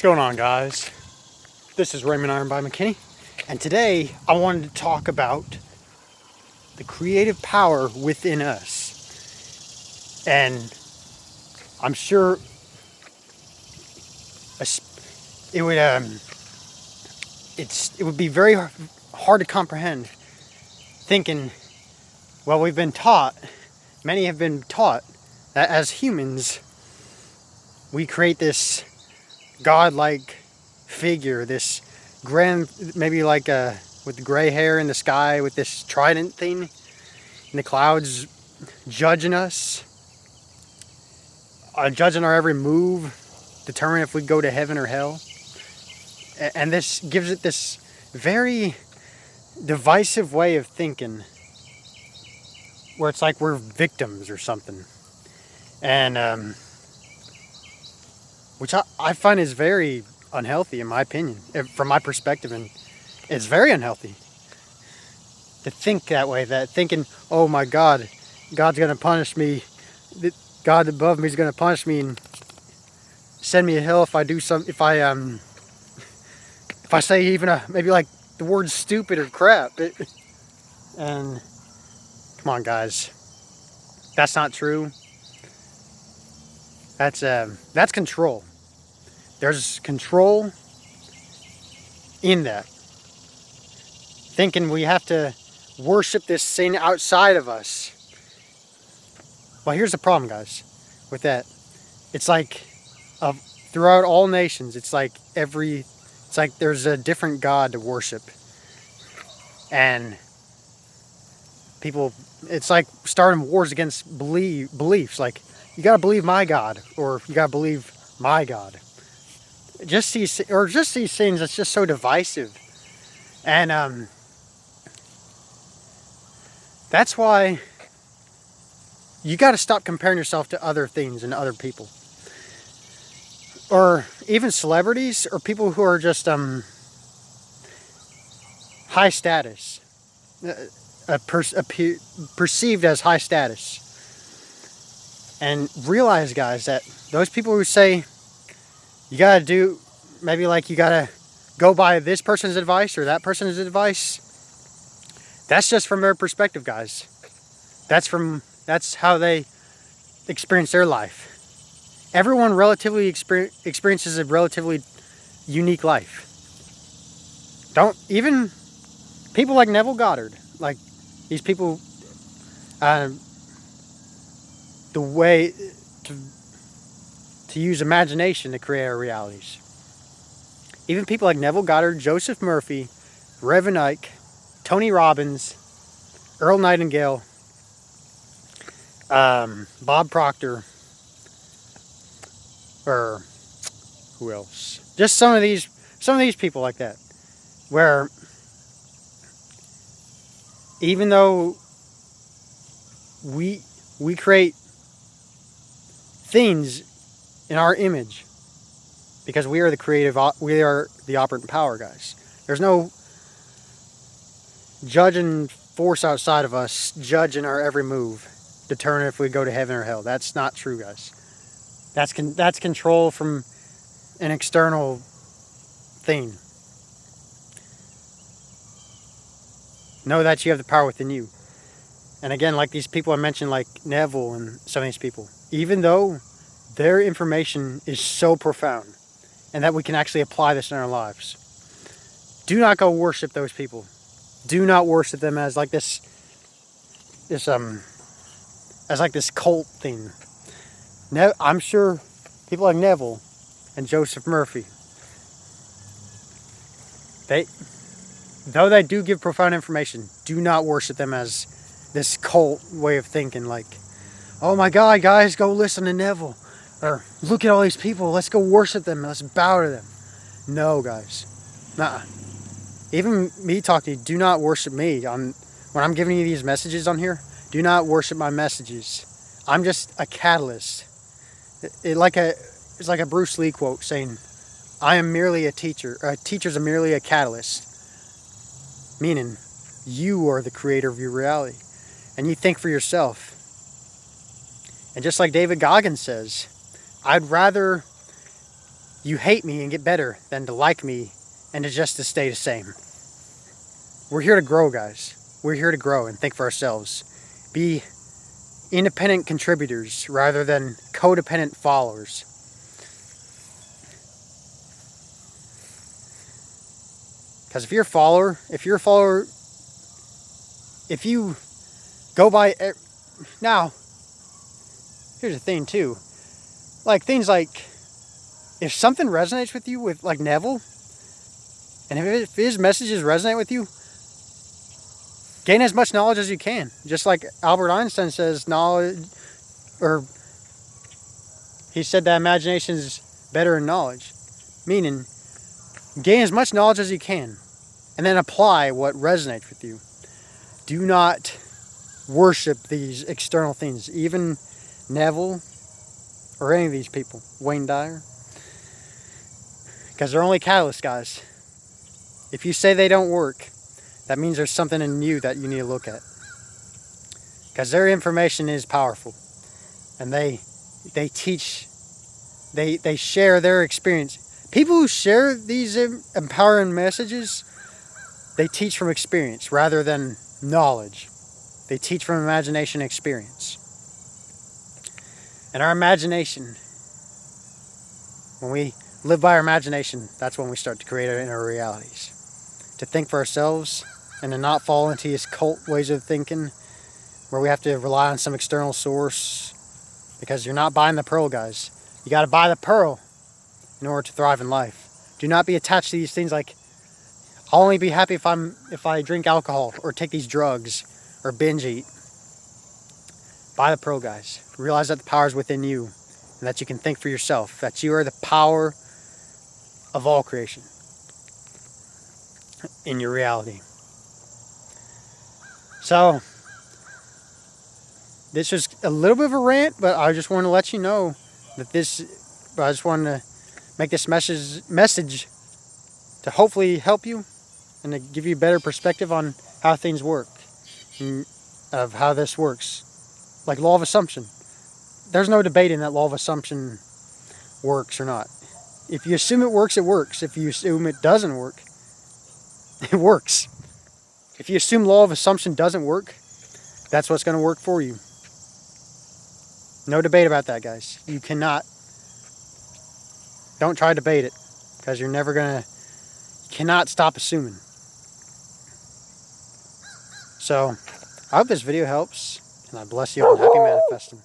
What's going on, guys? This is Raymond Iron by McKinney, and today I wanted to talk about the creative power within us. And I'm sure it would it would be very hard to comprehend, thinking, well, we've been taught, many have been taught, that as humans we create this godlike figure, this grand, maybe like with the gray hair in the sky, with this trident thing in the clouds, judging us, judging our every move, determining if we go to heaven or hell. And this gives it this very divisive way of thinking, where it's like we're victims or something. And which I find is very unhealthy, in my opinion, from my perspective. And it's very unhealthy to think that way, that thinking, oh my God, God's going to punish me. God above me is going to punish me and send me to hell if I do if I say even maybe like the word stupid or crap. And come on, guys, that's not true. That's control. There's control in that. Thinking we have to worship this thing outside of us. Well, here's the problem, guys, with that. It's like throughout all nations, it's like there's a different God to worship. And people, it's like starting wars against beliefs. Like, you got to believe my God, or you got to believe my God. Just these things that's just so divisive. And that's why you got to stop comparing yourself to other things and other people, or even celebrities, or people who are just high status, perceived as high status. And realize, guys, that those people who say you gotta do, maybe like you gotta go by this person's advice or that person's advice, that's just from their perspective, guys. That's how they experience their life. Everyone relatively experiences a relatively unique life. Even people like Neville Goddard, like these people, the way to use imagination to create our realities. Even people like Neville Goddard, Joseph Murphy, Reverend Ike, Tony Robbins, Earl Nightingale, Bob Proctor, or who else? Just some of these people like that, where even though we create things in our image, because we are the operant power, guys. There's no judging force outside of us, judging our every move, determining if we go to heaven or hell. That's not true, guys. That's control from an external thing. Know that you have the power within you. And again, like these people I mentioned, like Neville and some of these people, even though their information is so profound and that we can actually apply this in our lives, do not go worship those people. Do not worship them as like this cult thing. I'm sure people like Neville and Joseph Murphy, though they do give profound information, do not worship them as this cult way of thinking, like, oh my God, guys, go listen to Neville, or look at all these people, let's go worship them, let's bow to them. No, guys. Nuh-uh. Even me talking to you, do not worship me. When I'm giving you these messages on here, do not worship my messages. I'm just a catalyst. It's like a Bruce Lee quote saying, I am merely a teacher. Teachers are merely a catalyst. Meaning, you are the creator of your reality. And you think for yourself. And just like David Goggins says, I'd rather you hate me and get better than to like me and to stay the same. We're here to grow, guys. We're here to grow and think for ourselves. Be independent contributors rather than codependent followers. Because if you're a follower, if you go by... Now, here's the thing too. Like things like, if something resonates with you, with like Neville, and if his messages resonate with you, gain as much knowledge as you can. Just like Albert Einstein says, knowledge, or he said that imagination is better than knowledge. Meaning, gain as much knowledge as you can, and then apply what resonates with you. Do not worship these external things. Even Neville, or any of these people, Wayne Dyer, because they're only catalysts, guys. If you say they don't work, that means there's something in you that you need to look at. Because their information is powerful. And they teach, they share their experience. People who share these empowering messages, they teach from experience rather than knowledge. They teach from imagination and experience. And our imagination, when we live by our imagination, that's when we start to create our inner realities. To think for ourselves and to not fall into these cult ways of thinking where we have to rely on some external source, because you're not buying the pearl, guys. You got to buy the pearl in order to thrive in life. Do not be attached to these things like, I'll only be happy if I drink alcohol or take these drugs or binge eat. Buy the pearl, guys. Realize that the power is within you and that you can think for yourself, that you are the power of all creation in your reality. So, this was a little bit of a rant, but I just want to let you know that I just wanted to make this message to hopefully help you and to give you a better perspective on how things work, and of how this works. Like law of assumption. There's no debating that law of assumption works or not. If you assume it works, it works. If you assume it doesn't work, it works. If you assume law of assumption doesn't work, that's what's going to work for you. No debate about that, guys. You cannot. Don't try to debate it, because you're never going to. You cannot stop assuming. So, I hope this video helps, and I bless you all. Happy manifesting.